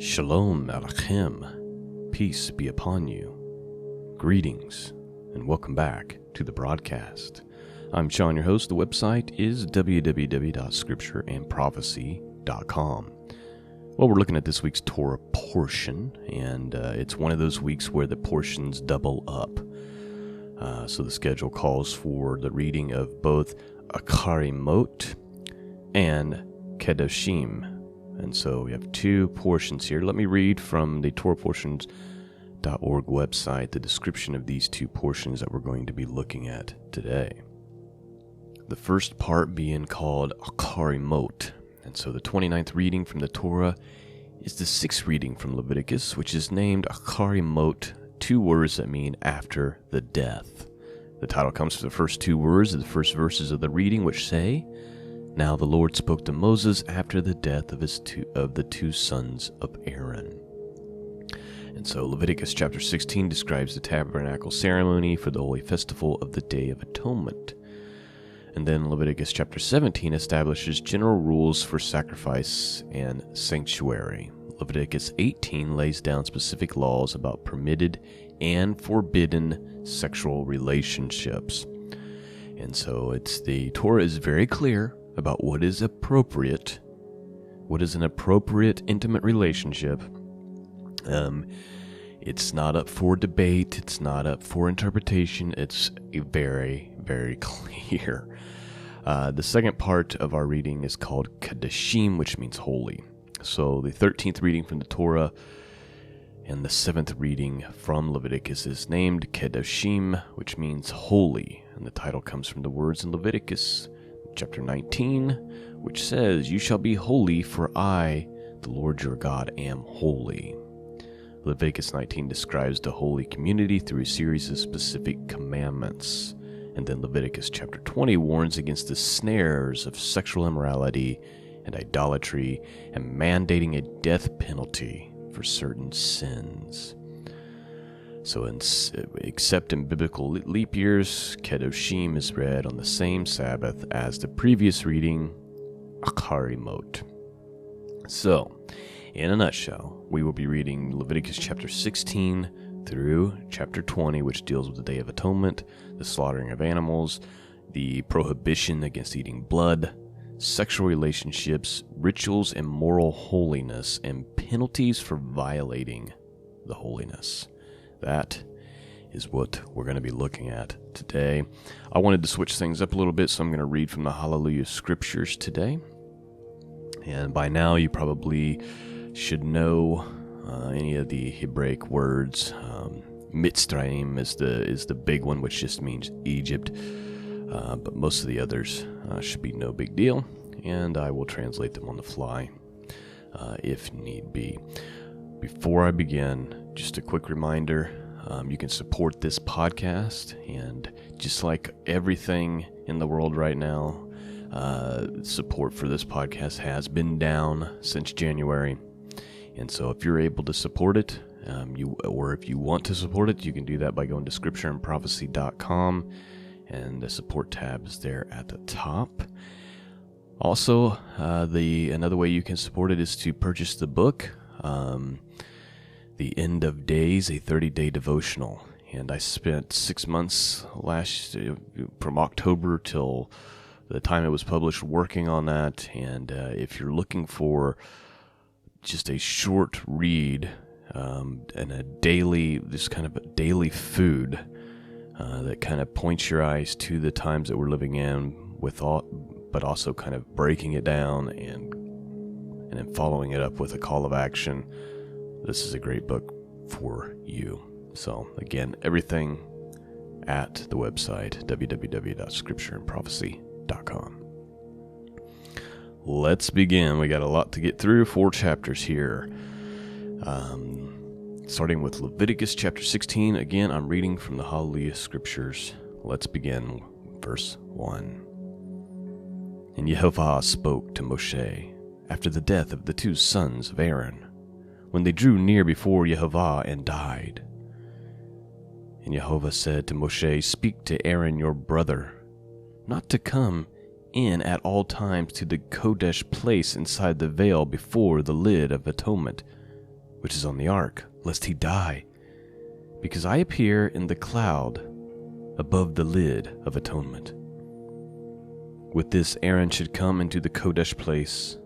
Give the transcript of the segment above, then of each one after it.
Shalom Aleichem, peace be upon you. Greetings, and welcome back to the broadcast. I'm Sean, your host. The website is www.scriptureandprophecy.com. Well, we're looking at this week's Torah portion, and it's one of those weeks where the portions double up. So the schedule calls for the reading of both Acharei Mot and Kedoshim. And so we have two portions here. Let me read from the TorahPortions.org website the description of these two portions that we're going to be looking at today. The first part being called Acharei Mot. And so the 29th reading from the Torah is the 6th reading from Leviticus, which is named Acharei Mot, two words that mean after the death. The title comes from the first two words of the first verses of the reading, which say, "Now the Lord spoke to Moses after the death of the two sons of Aaron." And so Leviticus chapter 16 describes the tabernacle ceremony for the holy festival of the Day of Atonement. And then Leviticus chapter 17 establishes general rules for sacrifice and sanctuary. Leviticus 18 lays down specific laws about permitted and forbidden sexual relationships. And so the Torah is very clear about what is appropriate, what is an appropriate intimate relationship. It's not up for debate, it's not up for interpretation, it's very, very clear. The second part of our reading is called Kedoshim, which means holy. So the 13th reading from the Torah and the 7th reading from Leviticus is named Kedoshim, which means holy. And the title comes from the words in Leviticus chapter 19, which says, "You shall be holy, for I, the Lord your God, am holy." Leviticus 19 describes the holy community through a series of specific commandments. And then Leviticus chapter 20 warns against the snares of sexual immorality and idolatry and mandating a death penalty for certain sins. So except in biblical leap years, Kedoshim is read on the same Sabbath as the previous reading, Acharei Mot. So, in a nutshell, we will be reading Leviticus chapter 16 through chapter 20, which deals with the Day of Atonement, the slaughtering of animals, the prohibition against eating blood, sexual relationships, rituals and moral holiness, and penalties for violating the holiness. That is what we're going to be looking at today. I wanted to switch things up a little bit, so I'm going to read from the Hallelujah Scriptures today. And by now, you probably should know any of the Hebraic words. Mitzrayim is the big one, which just means Egypt. But most of the others should be no big deal, and I will translate them on the fly if need be. Before I begin, just a quick reminder, you can support this podcast, and just like everything in the world right now, support for this podcast has been down since January. And so if you're able to support it, if you want to support it, you can do that by going to scriptureandprophecy.com, and the support tab is there at the top. Also, another way you can support it is to purchase the book, The End of Days, a 30-day devotional. And I spent 6 months from October till the time it was published working on that. And if you're looking for just a short read and a daily food that kind of points your eyes to the times that we're living in, but also kind of breaking it down and then following it up with a call of action, this is a great book for you. So again, everything at the website, www.scriptureandprophecy.com. Let's begin. We got a lot to get through, 4 chapters here. Starting with Leviticus chapter 16. Again, I'm reading from the Hallelujah Scriptures. Let's begin, verse 1. And Yehovah spoke to Moshe after the death of the two sons of Aaron, when they drew near before Yehovah and died. And Yehovah said to Moshe, "Speak to Aaron your brother, not to come in at all times to the Kodesh place inside the veil before the lid of atonement, which is on the ark, lest he die, because I appear in the cloud above the lid of atonement. With this Aaron should come into the Kodesh place,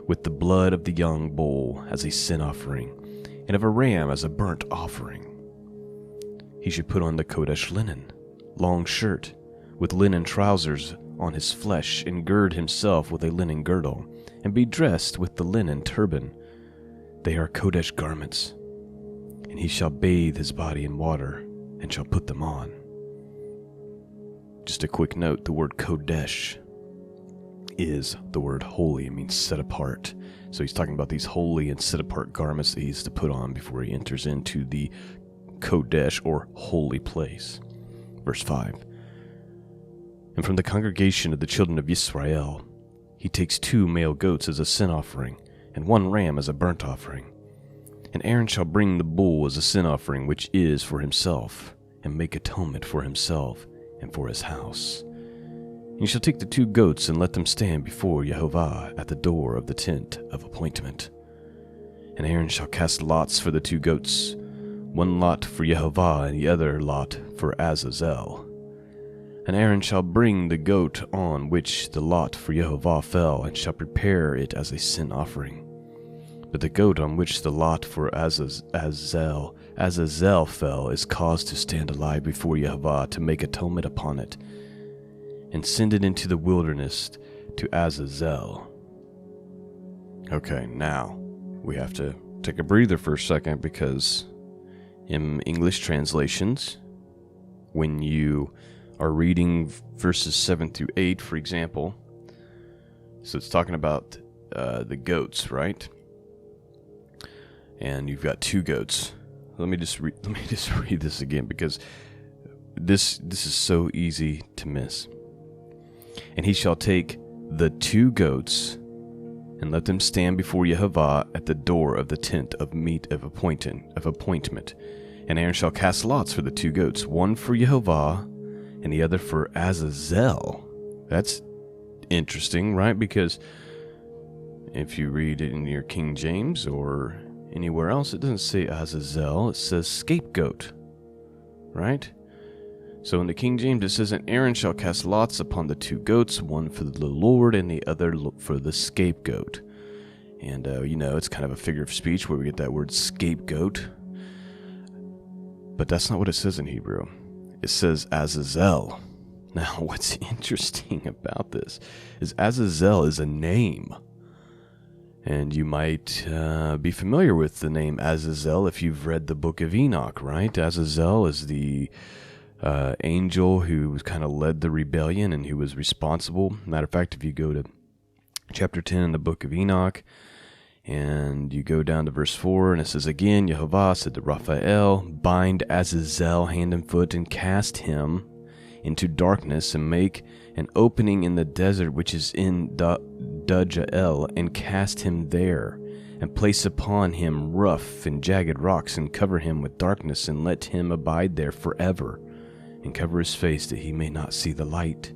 with the blood of the young bull as a sin offering, and of a ram as a burnt offering. He should put on the Kodesh linen, long shirt, with linen trousers on his flesh, and gird himself with a linen girdle, and be dressed with the linen turban. They are Kodesh garments, and he shall bathe his body in water, and shall put them on. Just a quick note, the word Kodesh is the word holy. It means set apart. So he's talking about these holy and set apart garments that he's to put on before he enters into the Kodesh, or holy place. Verse 5. And from the congregation of the children of Israel, he takes 2 male goats as a sin offering, and 1 ram as a burnt offering. And Aaron shall bring the bull as a sin offering, which is for himself, and make atonement for himself and for his house. And he shall take the 2 goats, and let them stand before Jehovah at the door of the tent of appointment. And Aaron shall cast lots for the 2 goats, 1 lot for Jehovah, and the other lot for Azazel. And Aaron shall bring the goat on which the lot for Jehovah fell, and shall prepare it as a sin offering. But the goat on which the lot for Azazel fell is caused to stand alive before Jehovah to make atonement upon it, and send it into the wilderness to Azazel. Okay, now we have to take a breather for a second, because in English translations, when you are reading verses 7 through 8, for example, so it's talking about the goats, right? And you've got 2 goats. Let me just read this again, because this is so easy to miss. And he shall take the 2 goats, and let them stand before Jehovah at the door of the tent of meat of appointment. And Aaron shall cast lots for the 2 goats, 1 for Jehovah, and the other for Azazel. That's interesting, right? Because if you read it in your King James or anywhere else, it doesn't say Azazel, it says scapegoat, right? So in the King James it says, and Aaron shall cast lots upon the 2 goats, 1 for the Lord and the other for the scapegoat. And, it's kind of a figure of speech where we get that word scapegoat. But that's not what it says in Hebrew. It says Azazel. Now, what's interesting about this is Azazel is a name. And you might be familiar with the name Azazel if you've read the book of Enoch, right? Azazel is the angel who kind of led the rebellion and who was responsible. Matter of fact, if you go to chapter 10 in the book of Enoch, and you go down to verse 4, and it says, again, Jehovah said to Raphael, bind Azazel hand and foot, and cast him into darkness, and make an opening in the desert which is in Dujael, and cast him there, and place upon him rough and jagged rocks, and cover him with darkness, and let him abide there forever, and cover his face that he may not see the light.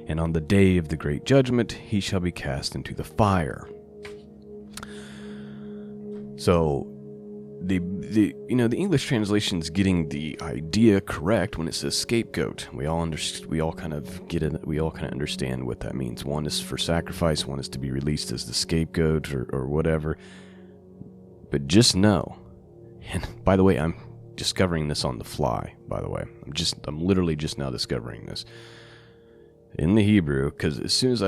And on the day of the great judgment he shall be cast into the fire. So the English translation is getting the idea correct when it says scapegoat. We all kind of get it. We all kind of understand what that means. One is for sacrifice. One is to be released as the scapegoat or whatever. But just know, and by the way, I'm discovering this on the fly. By the way, I'm literally just now discovering this in the Hebrew, because as soon as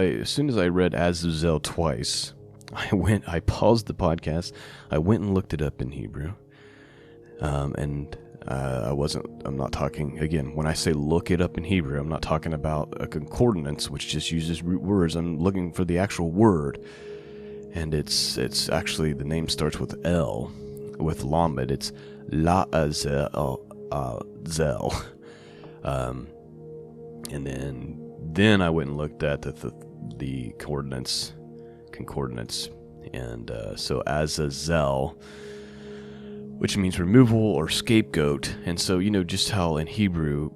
I read Azazel twice, I paused the podcast, I went and looked it up in Hebrew, and I'm not talking, again, when I say look it up in Hebrew, I'm not talking about a concordance, which just uses root words. I'm looking for the actual word, and it's actually, the name starts with L, with Lamed, it's La-Azel, and then I went and looked at the concordance, and so Azazel, which means removal or scapegoat. And so just how in Hebrew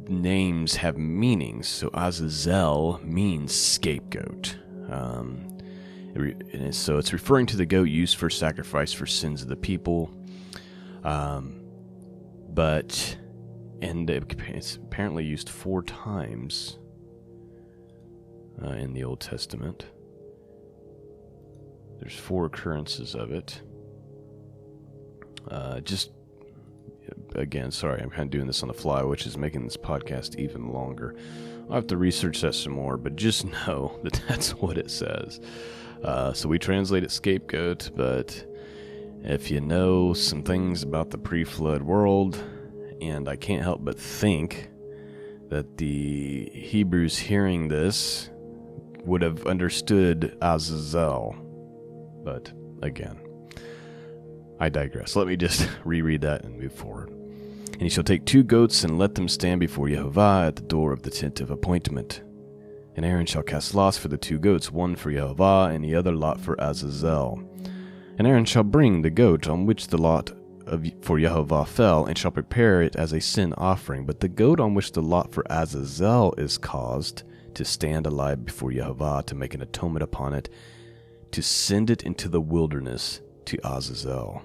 names have meanings. So Azazel means scapegoat, So it's referring to the goat used for sacrifice for sins of the people. It's apparently used 4 times in the Old Testament. There's 4 occurrences of it. Again, sorry, I'm kind of doing this on the fly, which is making this podcast even longer. I'll have to research that some more, but just know that that's what it says. So we translate it scapegoat, but if you know some things about the pre-flood world, and I can't help but think that the Hebrews hearing this would have understood Azazel. But again, I digress. Let me just reread that and move forward. And he shall take 2 goats and let them stand before Yehovah at the door of the tent of appointment. And Aaron shall cast lots for the 2 goats, one for Yehovah and the other lot for Azazel. And Aaron shall bring the goat on which the lot for Yehovah fell, and shall prepare it as a sin offering. But the goat on which the lot for Azazel is caused to stand alive before Yehovah, to make an atonement upon it, to send it into the wilderness to Azazel.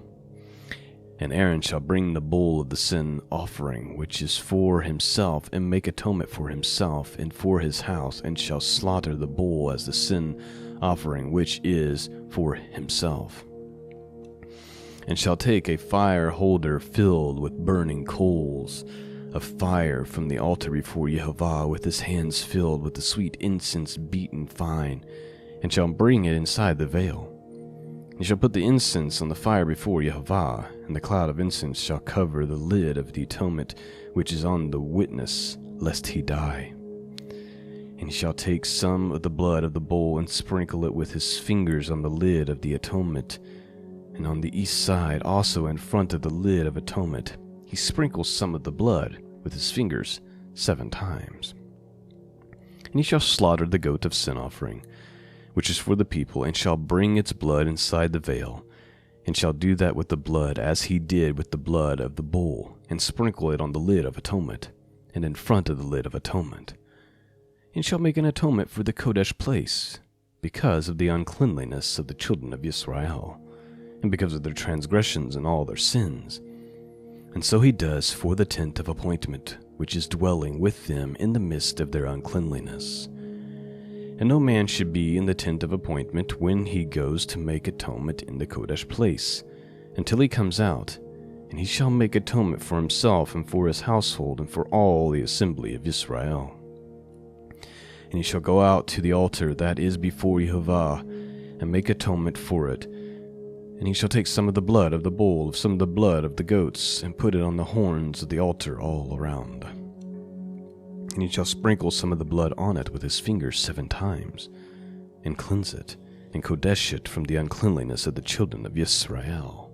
And Aaron shall bring the bull of the sin offering, which is for himself, and make atonement for himself and for his house, and shall slaughter the bull as the sin offering, which is for himself. And shall take a fire holder filled with burning coals of fire from the altar before Yehovah, with his hands filled with the sweet incense beaten fine, and shall bring it inside the veil. And shall put the incense on the fire before Yehovah, and the cloud of incense shall cover the lid of the atonement which is on the witness, lest he die. And he shall take some of the blood of the bull and sprinkle it with his fingers on the lid of the atonement, and on the east side also in front of the lid of atonement he sprinkles some of the blood with his fingers 7 times. And he shall slaughter the goat of sin offering, which is for the people, and shall bring its blood inside the veil, and shall do that with the blood as he did with the blood of the bull, and sprinkle it on the lid of atonement, and in front of the lid of atonement, and shall make an atonement for the Kodesh place, because of the uncleanliness of the children of Israel, and because of their transgressions and all their sins. And so he does for the tent of appointment, which is dwelling with them in the midst of their uncleanliness. And no man should be in the tent of appointment when he goes to make atonement in the Kodesh place, until he comes out, and he shall make atonement for himself and for his household and for all the assembly of Israel. And he shall go out to the altar that is before Yehovah, and make atonement for it. And he shall take some of the blood of the bull, some of the blood of the goats, and put it on the horns of the altar all around. And he shall sprinkle some of the blood on it with his fingers 7 times, and cleanse it, and kodesh it from the uncleanliness of the children of Israel.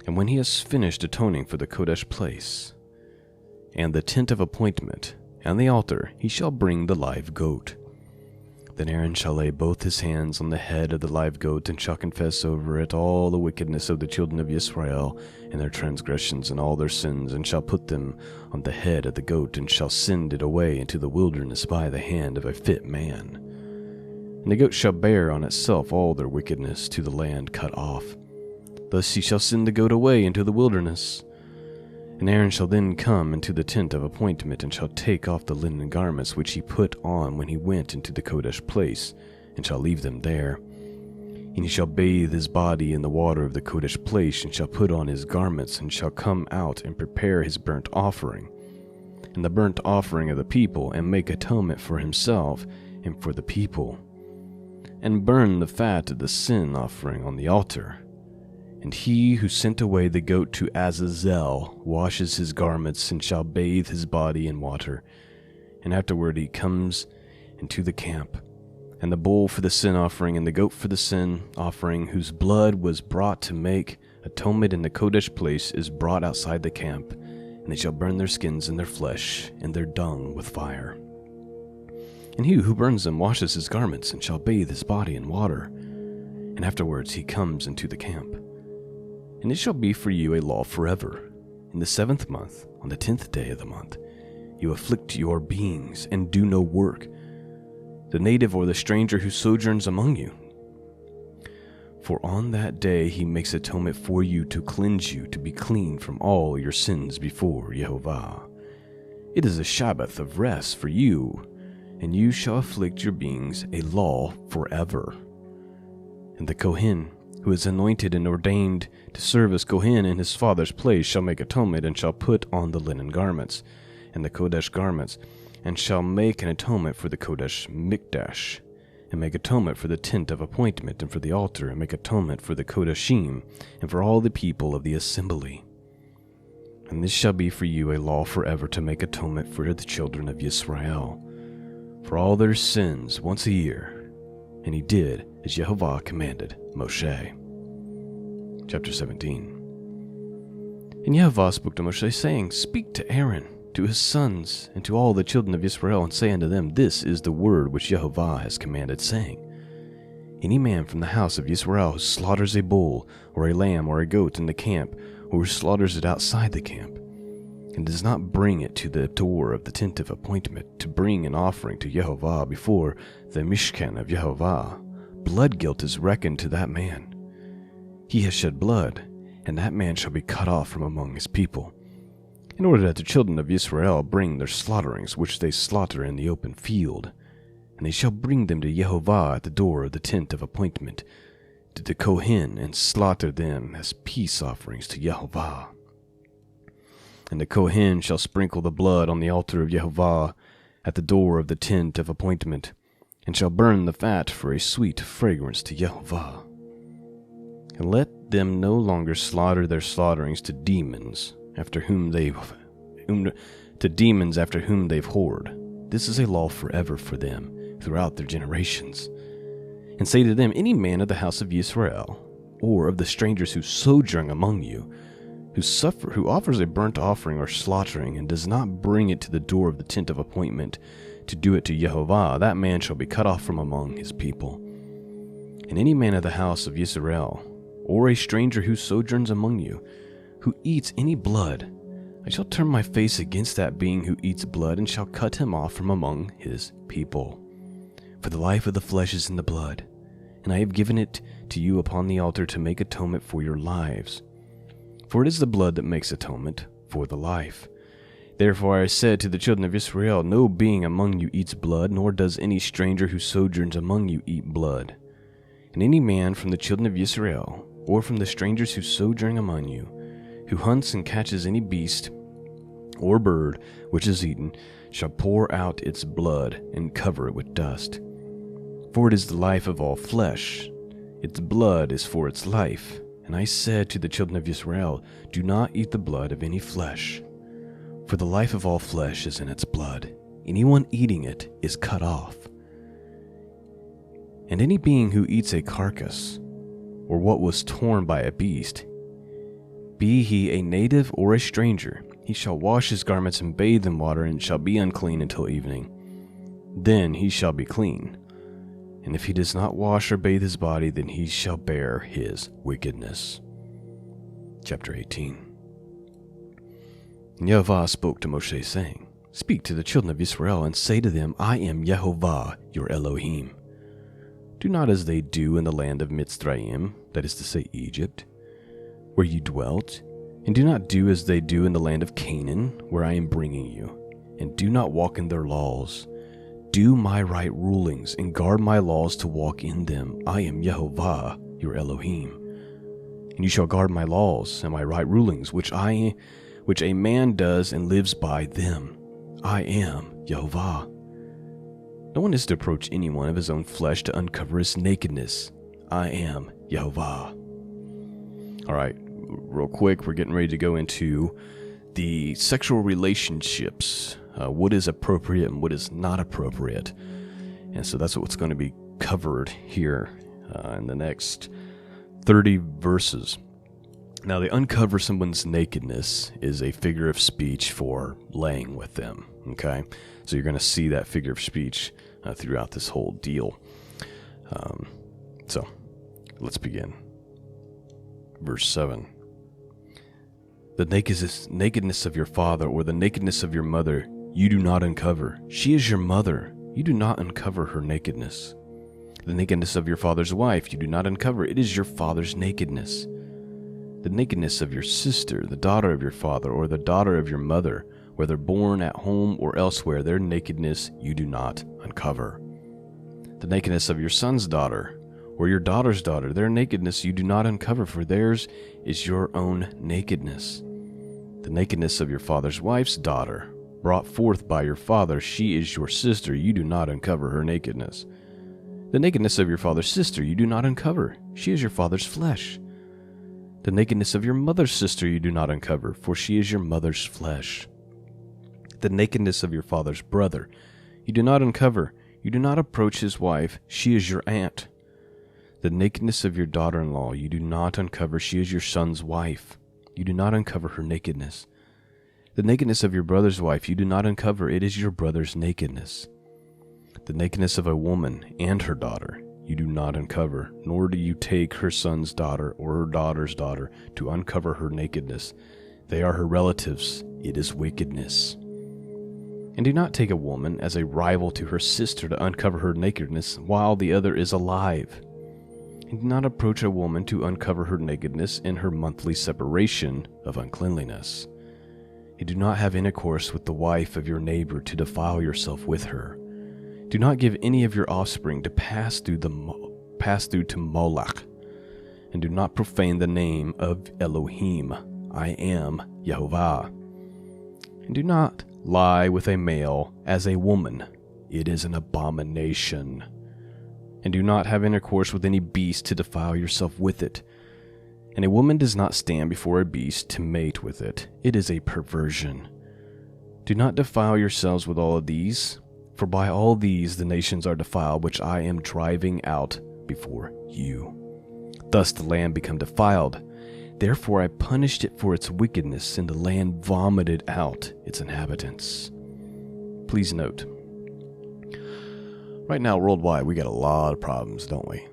And when he has finished atoning for the kodesh place, and the tent of appointment, and the altar, he shall bring the live goat. Then Aaron shall lay both his hands on the head of the live goat, and shall confess over it all the wickedness of the children of Israel, and their transgressions and all their sins, and shall put them on the head of the goat, and shall send it away into the wilderness by the hand of a fit man. And the goat shall bear on itself all their wickedness to the land cut off. Thus he shall send the goat away into the wilderness. And Aaron shall then come into the tent of appointment, and shall take off the linen garments which he put on when he went into the Kodesh place, and shall leave them there. And he shall bathe his body in the water of the Kodesh place, and shall put on his garments, and shall come out and prepare his burnt offering, and the burnt offering of the people, and make atonement for himself and for the people, and burn the fat of the sin offering on the altar. And he who sent away the goat to Azazel washes his garments, and shall bathe his body in water. And afterward he comes into the camp. And the bull for the sin offering, and the goat for the sin offering, whose blood was brought to make atonement in the Kodesh place, is brought outside the camp. And they shall burn their skins and their flesh and their dung with fire. And he who burns them washes his garments, and shall bathe his body in water. And afterwards he comes into the camp. And it shall be for you a law forever. In the 7th month, on the 10th day of the month, you afflict your beings, and do no work. the native or the stranger who sojourns among you. For on that day he makes atonement for you to cleanse you, to be clean from all your sins before Yehovah. It is a Sabbath of rest for you, and you shall afflict your beings a law forever. And the Kohen, who is anointed and ordained to serve as Kohen in his father's place, shall make atonement, and shall put on the linen garments, and the Kodesh garments, and shall make an atonement for the Kodesh Mikdash, and make atonement for the tent of appointment, and for the altar, and make atonement for the Kedoshim, and for all the people of the assembly. And this shall be for you a law forever, to make atonement for the children of Israel, for all their sins once a year. And he did as Yehovah commanded Moshe. Chapter 17. And Yehovah spoke to Moshe, saying, Speak to Aaron, to his sons, and to all the children of Israel, and say unto them, This is the word which Yehovah has commanded, saying, Any man from the house of Israel who slaughters a bull, or a lamb, or a goat in the camp, or who slaughters it outside the camp, and does not bring it to the door of the tent of appointment, to bring an offering to Yehovah before the Mishkan of Yehovah, blood guilt is reckoned to that man. He has shed blood, and that man shall be cut off from among his people, in order that the children of Israel bring their slaughterings which they slaughter in the open field, and they shall bring them to Yehovah at the door of the tent of appointment, to the Kohen, and slaughter them as peace offerings to Yehovah. And the Kohen shall sprinkle the blood on the altar of Yehovah at the door of the tent of appointment, and shall burn the fat for a sweet fragrance to Yehovah. And let them no longer slaughter their slaughterings to demons after whom they've whored. This is a law forever for them throughout their generations. And say to them, Any man of the house of Israel, or of the strangers who sojourn among you, who offers a burnt offering or slaughtering, and does not bring it to the door of the tent of appointment to do it to Yehovah, that man shall be cut off from among his people. And any man of the house of Israel, or a stranger who sojourns among you, who eats any blood, I shall turn my face against that being who eats blood, and shall cut him off from among his people. For the life of the flesh is in the blood, and I have given it to you upon the altar to make atonement for your lives. For it is the blood that makes atonement for the life. Therefore I said to the children of Israel, No being among you eats blood, nor does any stranger who sojourns among you eat blood. And any man from the children of Israel, or from the strangers who sojourn among you, who hunts and catches any beast or bird which is eaten, shall pour out its blood and cover it with dust. For it is the life of all flesh, its blood is for its life. And I said to the children of Israel, Do not eat the blood of any flesh, for the life of all flesh is in its blood. Anyone eating it is cut off. And any being who eats a carcass, or what was torn by a beast, be he a native or a stranger, he shall wash his garments and bathe in water, and shall be unclean until evening. Then he shall be clean. And if he does not wash or bathe his body, then he shall bear his wickedness. Chapter 18. And Yehovah spoke to Moshe, saying, Speak to the children of Israel, and say to them, I am Yehovah, your Elohim. Do not as they do in the land of Mitzrayim, that is to say Egypt, where you dwelt, and do not do as they do in the land of Canaan, where I am bringing you, and do not walk in their laws. Do my right rulings, and guard my laws to walk in them. I am Yehovah, your Elohim. And you shall guard my laws and my right rulings, which a man does and lives by them. I am Yehovah. No one is to approach anyone of his own flesh to uncover his nakedness. I am Yehovah. All right, real quick, we're getting ready to go into the sexual relationships. What is appropriate and what is not appropriate. And so that's what's going to be covered here in the next 30 verses. Now, the uncover someone's nakedness is a figure of speech for laying with them, okay? So you're going to see that figure of speech throughout this whole deal. So let's begin. Verse 7. The nakedness of your father or the nakedness of your mother you do not uncover. She is your mother. you do not uncover her nakedness. The nakedness of your father's wife, you do not uncover. It is your father's nakedness. The nakedness of your sister, the daughter of your father, or the daughter of your mother, whether born at home or elsewhere, their nakedness you do not uncover. The nakedness of your son's daughter, or your daughter's daughter, their nakedness you do not uncover, for theirs is your own nakedness. The nakedness of your father's wife's daughter, brought forth by your father, she is your sister, you do not uncover her nakedness. The nakedness of your father's sister you do not uncover, she is your father's flesh. The nakedness of your mother's sister you do not uncover, for she is your mother's flesh. The nakedness of your father's brother you do not uncover, you do not approach his wife, she is your aunt. The nakedness of your daughter-in-law you do not uncover, she is your son's wife, you do not uncover her nakedness. The nakedness of your brother's wife you do not uncover, it is your brother's nakedness. The nakedness of a woman and her daughter you do not uncover, nor do you take her son's daughter or her daughter's daughter to uncover her nakedness. They are her relatives, it is wickedness. And do not take a woman as a rival to her sister to uncover her nakedness while the other is alive. And do not approach a woman to uncover her nakedness in her monthly separation of uncleanliness. And do not have intercourse with the wife of your neighbor to defile yourself with her. Do not give any of your offspring to pass through to Moloch, and do not profane the name of Elohim. I am Yehovah. And do not lie with a male as a woman. It is an abomination. And do not have intercourse with any beast to defile yourself with it. And a woman does not stand before a beast to mate with it. It is a perversion. Do not defile yourselves with all of these, for by all these the nations are defiled, which I am driving out before you. Thus the land became defiled. Therefore I punished it for its wickedness, and the land vomited out its inhabitants. Please note, right now worldwide we got a lot of problems, don't we?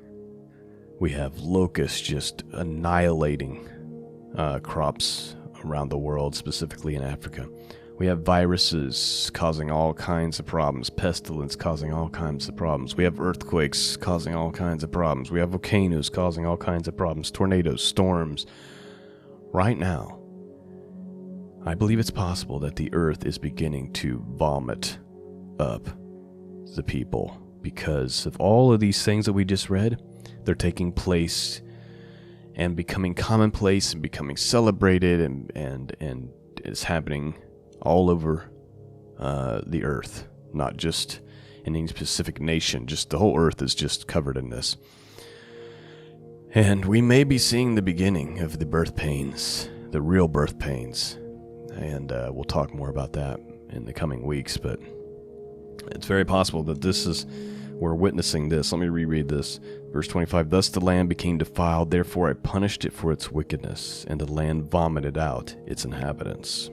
We have locusts just annihilating crops around the world, specifically in Africa. We have viruses causing all kinds of problems, pestilence causing all kinds of problems. We have earthquakes causing all kinds of problems. We have volcanoes causing all kinds of problems, tornadoes, storms. Right now, I believe it's possible that the earth is beginning to vomit up the people because of all of these things that we just read. They're taking place and becoming commonplace and becoming celebrated, and it's happening all over the earth, not just in any specific nation. Just the whole earth is just covered in this. And we may be seeing the beginning of the birth pains, the real birth pains. And we'll talk more about that in the coming weeks, but it's very possible that we're witnessing this. Let me reread this. Verse 25, Thus the land became defiled, therefore I punished it for its wickedness, and the land vomited out its inhabitants.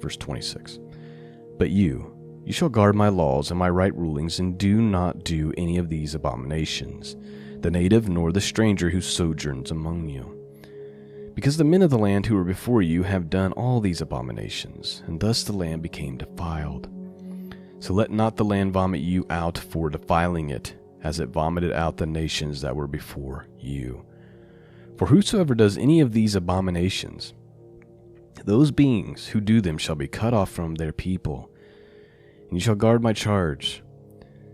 Verse 26, But you shall guard my laws and my right rulings, and do not do any of these abominations, the native nor the stranger who sojourns among you. Because the men of the land who were before you have done all these abominations, and thus the land became defiled. So let not the land vomit you out for defiling it, as it vomited out the nations that were before you. For whosoever does any of these abominations, those beings who do them shall be cut off from their people. And you shall guard my charge,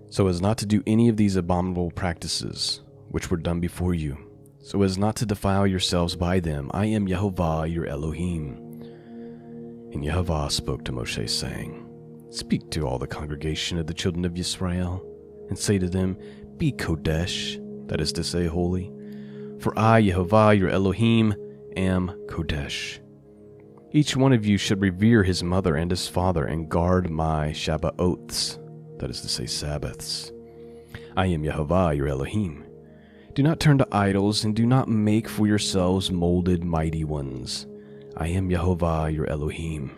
so as not to do any of these abominable practices which were done before you, so as not to defile yourselves by them. I am Yehovah your Elohim. And Yehovah spoke to Moshe, saying, Speak to all the congregation of the children of Israel, and say to them, Be Kodesh, that is to say, holy. For I, Yehovah your Elohim, am Kodesh. Each one of you should revere his mother and his father, and guard my Shabbaoths, that is to say, Sabbaths. I am Yehovah your Elohim. Do not turn to idols, and do not make for yourselves molded mighty ones. I am Yehovah your Elohim.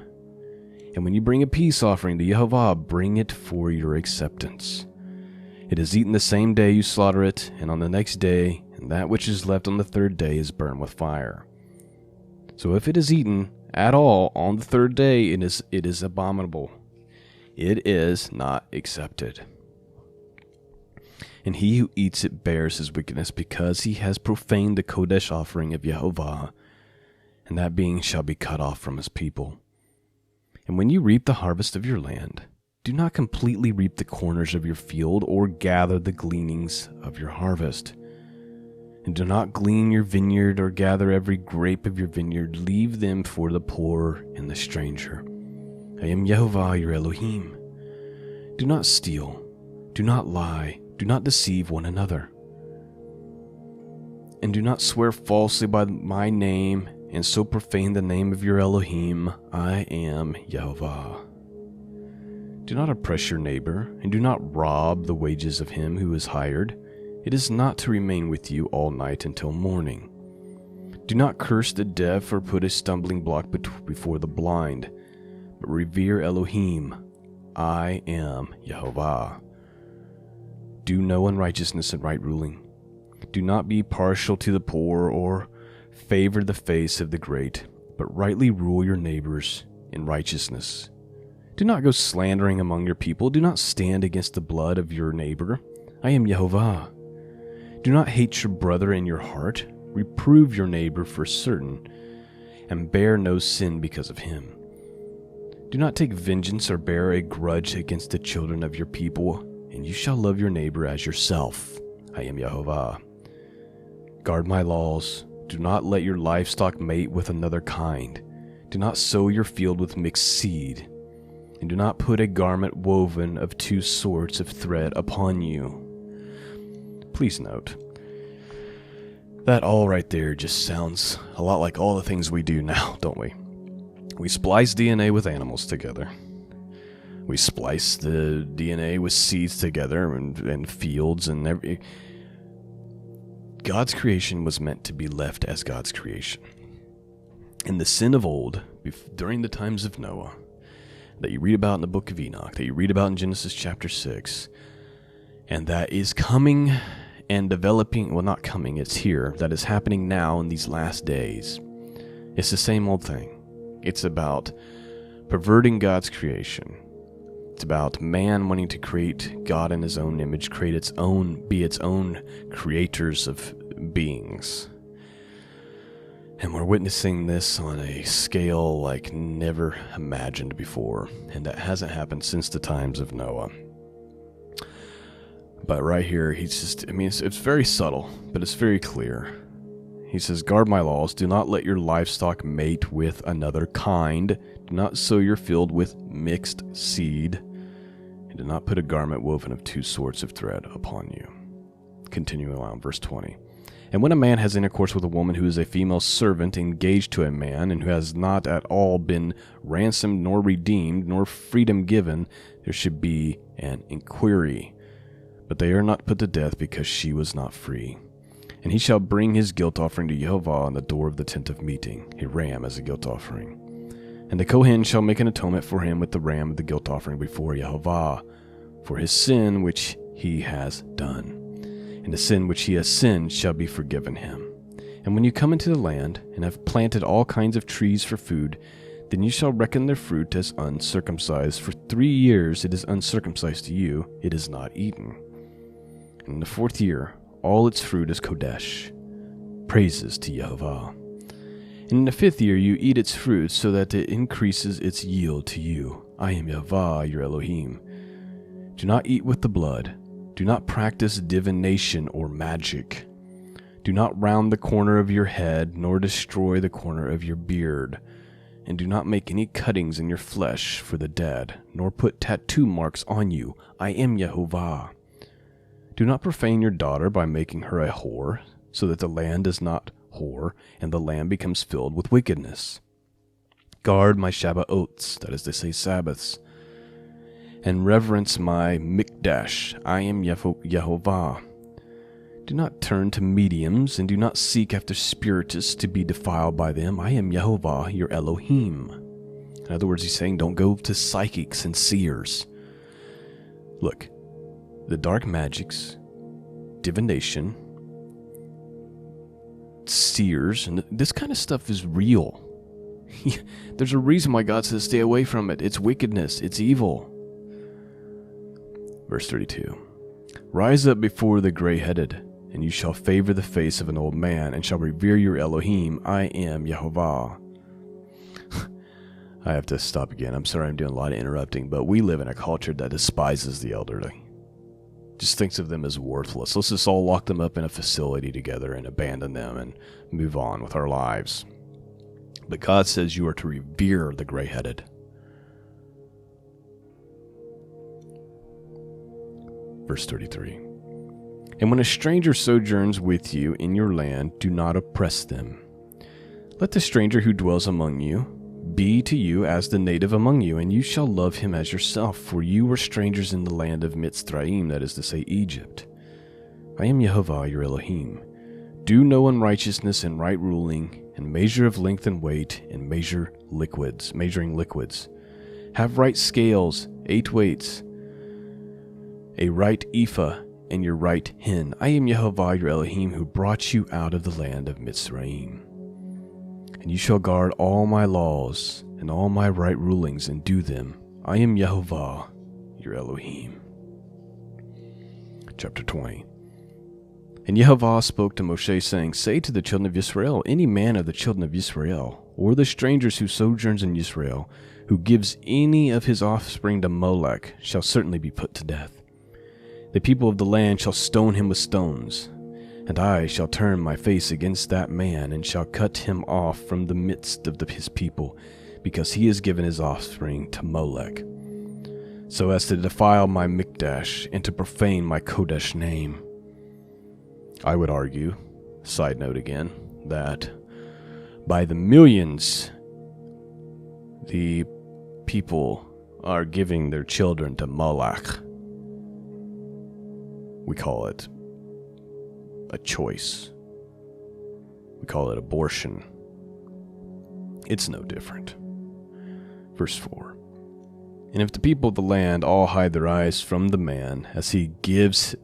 And when you bring a peace offering to Yehovah, bring it for your acceptance. It is eaten the same day you slaughter it, and on the next day, and that which is left on the third day is burned with fire. So if it is eaten at all on the third day, it is abominable. It is not accepted. and he who eats it bears his wickedness, because he has profaned the Kodesh offering of Yehovah, and that being shall be cut off from his people. And when you reap the harvest of your land, do not completely reap the corners of your field, or gather the gleanings of your harvest. And do not glean your vineyard, or gather every grape of your vineyard. Leave them for the poor and the stranger. I am Yehovah your Elohim. Do not steal, do not lie, do not deceive one another. And do not swear falsely by my name, and so profane the name of your Elohim. I am Yehovah. Do not oppress your neighbor, and do not rob the wages of him who is hired. It is not to remain with you all night until morning. Do not curse the deaf or put a stumbling block before the blind, but revere Elohim. I am Yehovah. Do no unrighteousness in right ruling. Do not be partial to the poor or favor the face of the great, but rightly rule your neighbors in righteousness. Do not go slandering among your people. Do not stand against the blood of your neighbor. I am Yehovah. Do not hate your brother in your heart. Reprove your neighbor for certain, and bear no sin because of him. Do not take vengeance or bear a grudge against the children of your people, and you shall love your neighbor as yourself. I am Yehovah. Guard my laws. Do not let your livestock mate with another kind. Do not sow your field with mixed seed. And do not put a garment woven of two sorts of thread upon you. Please note that all right there just sounds a lot like all the things we do now, don't we? We splice DNA with animals together. We splice the DNA with seeds together and fields and every. God's creation was meant to be left as God's creation. And the sin of old, during the times of Noah, that you read about in the book of Enoch, that you read about in Genesis chapter 6, and that is coming and developing, well, not coming, it's here, that is happening now in these last days. It's the same old thing. It's about perverting God's creation. It's about man wanting to create God in his own image, be its own creators of beings. And we're witnessing this on a scale like never imagined before, and that hasn't happened since the times of Noah. But right here, it's very subtle, but it's very clear. He says, guard my laws, do not let your livestock mate with another kind, do not sow your field with mixed seed, and do not put a garment woven of two sorts of thread upon you. Continuing on, verse 20. And when a man has intercourse with a woman who is a female servant engaged to a man, and who has not at all been ransomed, nor redeemed, nor freedom given, there should be an inquiry. But they are not put to death, because she was not free. And he shall bring his guilt offering to Yehovah on the door of the tent of meeting, a ram as a guilt offering. And the Kohen shall make an atonement for him with the ram of the guilt offering before Yehovah, for his sin which he has done. And the sin which he has sinned shall be forgiven him. And when you come into the land, and have planted all kinds of trees for food, then you shall reckon their fruit as uncircumcised. For 3 years it is uncircumcised to you, it is not eaten. And in the 4th year, all its fruit is Kodesh, praises to Yehovah. And in the 5th year you eat its fruit, so that it increases its yield to you. I am Yehovah your Elohim. Do not eat with the blood. Do not practice divination or magic. Do not round the corner of your head, nor destroy the corner of your beard. And do not make any cuttings in your flesh for the dead, nor put tattoo marks on you. I am Yehovah. Do not profane your daughter by making her a whore, so that the land is not whore, and the land becomes filled with wickedness. Guard my Shabbaots, that is to say Sabbaths, and reverence my Mikdash. I am Yehovah. Do not turn to mediums, and do not seek after spiritists to be defiled by them. I am Yehovah your Elohim. In other words, he's saying don't go to psychics and seers. Look, the dark magics, divination, seers, and this kind of stuff is real. There's a reason why God says stay away from it. It's wickedness. It's evil. Verse 32. Rise up before the gray-headed, and you shall favor the face of an old man, and shall revere your Elohim. I am Yehovah. I have to stop again. I'm sorry I'm doing a lot of interrupting, but we live in a culture that despises the elderly. Just thinks of them as worthless. Let's just all lock them up in a facility together and abandon them and move on with our lives. But God says you are to revere the gray-headed. Verse 33. And when a stranger sojourns with you in your land, do not oppress them. Let the stranger who dwells among you be to you as the native among you, and you shall love him as yourself, for you were strangers in the land of Mitzrayim, that is to say, Egypt. I am Yehovah your Elohim. Do no unrighteousness in right ruling, and measure of length and weight, and measuring liquids. Have right scales, 8 weights, a right ephah, and your right hin. I am Yehovah your Elohim, who brought you out of the land of Mitzrayim. And you shall guard all my laws and all my right rulings and do them. I am Yehovah your Elohim. Chapter 20. And Yehovah spoke to Moshe, saying, Say to the children of Israel, any man of the children of Israel, or the strangers who sojourns in Israel, who gives any of his offspring to Molech, shall certainly be put to death. The people of the land shall stone him with stones. And I shall turn my face against that man, and shall cut him off from the midst of his people, because he has given his offspring to Molech, so as to defile my Mikdash, and to profane my Kodesh name. I would argue, side note again, that by the millions, the people are giving their children to Molech. We call it a choice. We call it abortion. It's no different. Verse 4. And if the people of the land all hide their eyes from the man, as he gives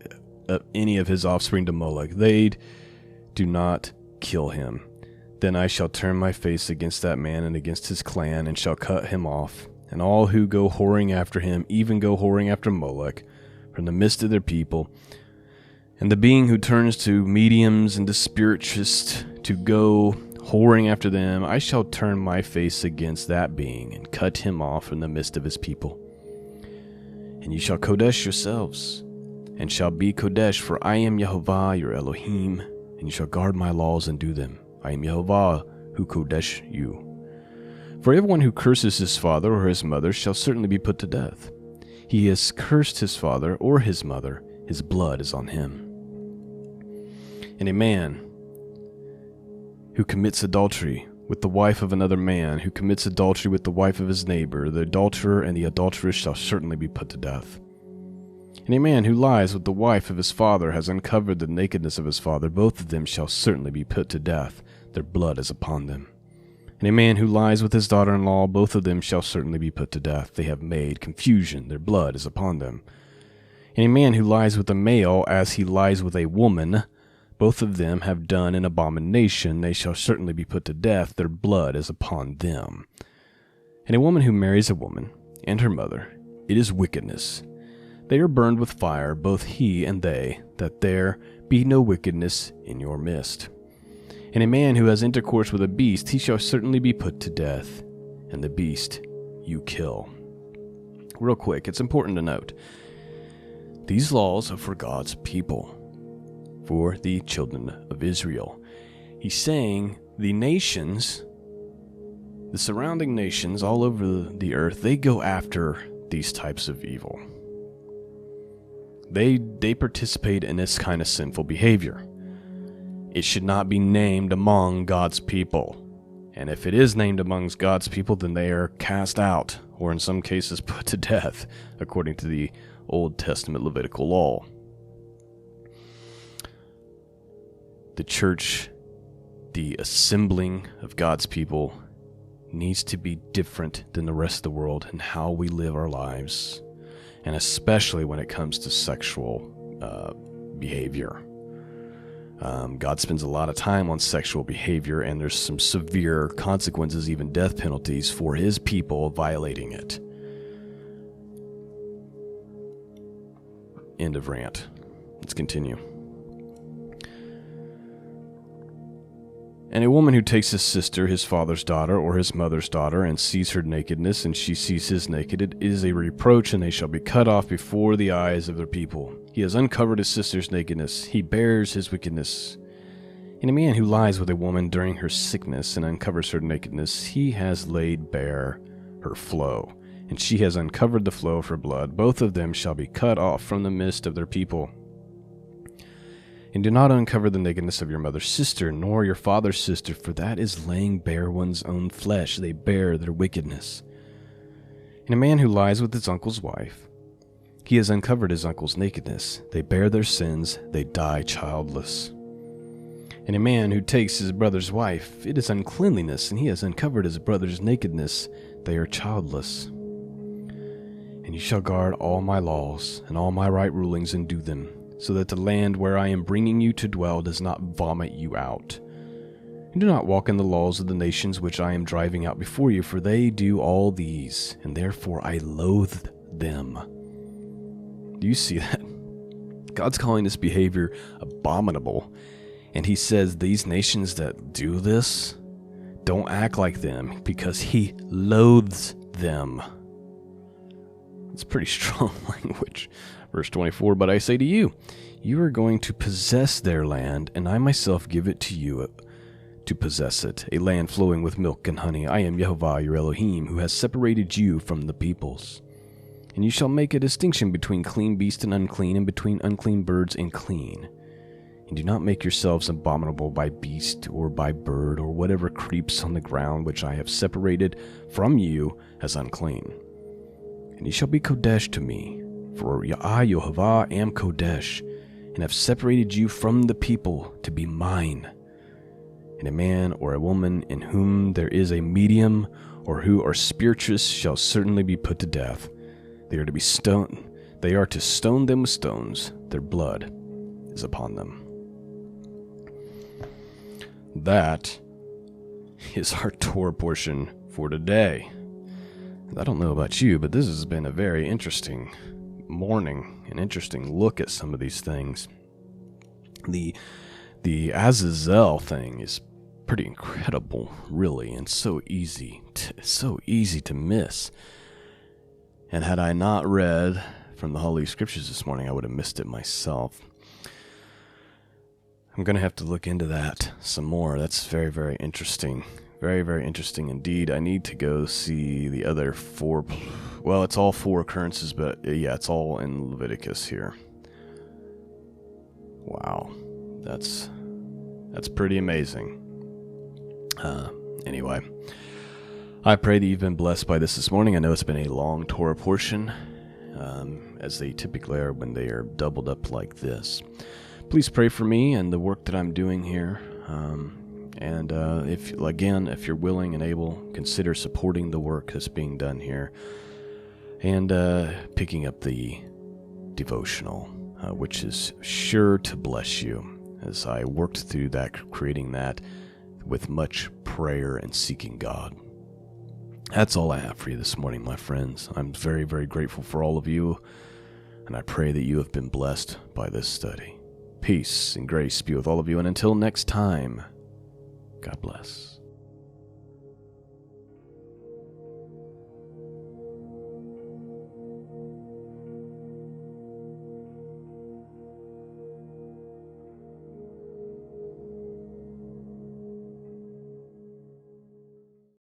any of his offspring to Molech, they do not kill him, then I shall turn my face against that man and against his clan, and shall cut him off, and all who go whoring after him, even go whoring after Molech, from the midst of their people. And the being who turns to mediums and to spiritists to go whoring after them, I shall turn my face against that being, and cut him off from the midst of his people. And you shall Kodesh yourselves, and shall be Kodesh, for I am Yehovah your Elohim, and you shall guard my laws and do them. I am Yehovah who Kodesh you. For everyone who curses his father or his mother shall certainly be put to death. He has cursed his father or his mother, his blood is on him. And a man who commits adultery with the wife of another man, who commits adultery with the wife of his neighbor, the adulterer and the adulteress shall certainly be put to death. And a man who lies with the wife of his father has uncovered the nakedness of his father. Both of them shall certainly be put to death. Their blood is upon them. And a man who lies with his daughter-in-law, both of them shall certainly be put to death. They have made confusion. Their blood is upon them. And a man who lies with a male as he lies with a woman, both of them have done an abomination. They shall certainly be put to death. Their blood is upon them. And a woman who marries a woman and her mother, it is wickedness. They are burned with fire, both he and they, that there be no wickedness in your midst. And a man who has intercourse with a beast, he shall certainly be put to death, and the beast you kill. Real quick, it's important to note, these laws are for God's people, for the children of Israel. He's saying the nations, the surrounding nations all over the earth, they go after these types of evil. They participate in this kind of sinful behavior. It should not be named among God's people. And if it is named amongst God's people, then they are cast out, or in some cases put to death, according to the Old Testament Levitical law. The church, the assembling of God's people, needs to be different than the rest of the world in how we live our lives, and especially when it comes to sexual behavior. God spends a lot of time on sexual behavior, and there's some severe consequences, even death penalties, for his people violating it. End of rant. Let's continue. And a woman who takes his sister, his father's daughter, or his mother's daughter, and sees her nakedness, and she sees his naked, it is a reproach, and they shall be cut off before the eyes of their people. He has uncovered his sister's nakedness. He bears his wickedness. And a man who lies with a woman during her sickness and uncovers her nakedness, he has laid bare her flow, and she has uncovered the flow of her blood. Both of them shall be cut off from the midst of their people. And do not uncover the nakedness of your mother's sister, nor your father's sister, for that is laying bare one's own flesh. They bear their wickedness. And a man who lies with his uncle's wife, he has uncovered his uncle's nakedness. They bear their sins. They die childless. And a man who takes his brother's wife, it is uncleanliness, and he has uncovered his brother's nakedness. They are childless. And you shall guard all my laws and all my right rulings and do them, so that the land where I am bringing you to dwell does not vomit you out. And do not walk in the laws of the nations which I am driving out before you, for they do all these, and therefore I loathe them. Do you see that? God's calling this behavior abominable, and he says these nations that do this, don't act like them, because he loathes them. It's pretty strong language. Verse 24, but I say to you, you are going to possess their land, and I myself give it to you to possess it, a land flowing with milk and honey. I am Yehovah your Elohim, who has separated you from the peoples. And you shall make a distinction between clean beast and unclean, and between unclean birds and clean. And do not make yourselves abominable by beast or by bird or whatever creeps on the ground, which I have separated from you as unclean. And you shall be Kodesh to me, for I, Yehovah, am Kodesh, and have separated you from the people to be mine. And a man or a woman in whom there is a medium, or who are spirituous, shall certainly be put to death. They are to be stoned. They are to stone them with stones. Their blood is upon them. That is our Torah portion for today. I don't know about you, but this has been a very interesting morning, an interesting look at some of these things. The Azazel thing is pretty incredible, really, and so easy to miss. And had I not read from the Holy Scriptures this morning, I would have missed it myself. I'm going to have to look into that some more. That's very, very interesting. Very, very interesting indeed. I need to go see the other four. Well, it's all four occurrences, but yeah, it's all in Leviticus here. Wow. That's pretty amazing. Anyway, I pray that you've been blessed by this morning. I know it's been a long Torah portion, as they typically are when they are doubled up like this. Please pray for me and the work that I'm doing here. And if you're willing and able, consider supporting the work that's being done here, and picking up the devotional, which is sure to bless you. As I worked through that, creating that with much prayer and seeking God. That's all I have for you this morning, my friends. I'm very, very grateful for all of you, and I pray that you have been blessed by this study. Peace and grace be with all of you, and until next time, God bless.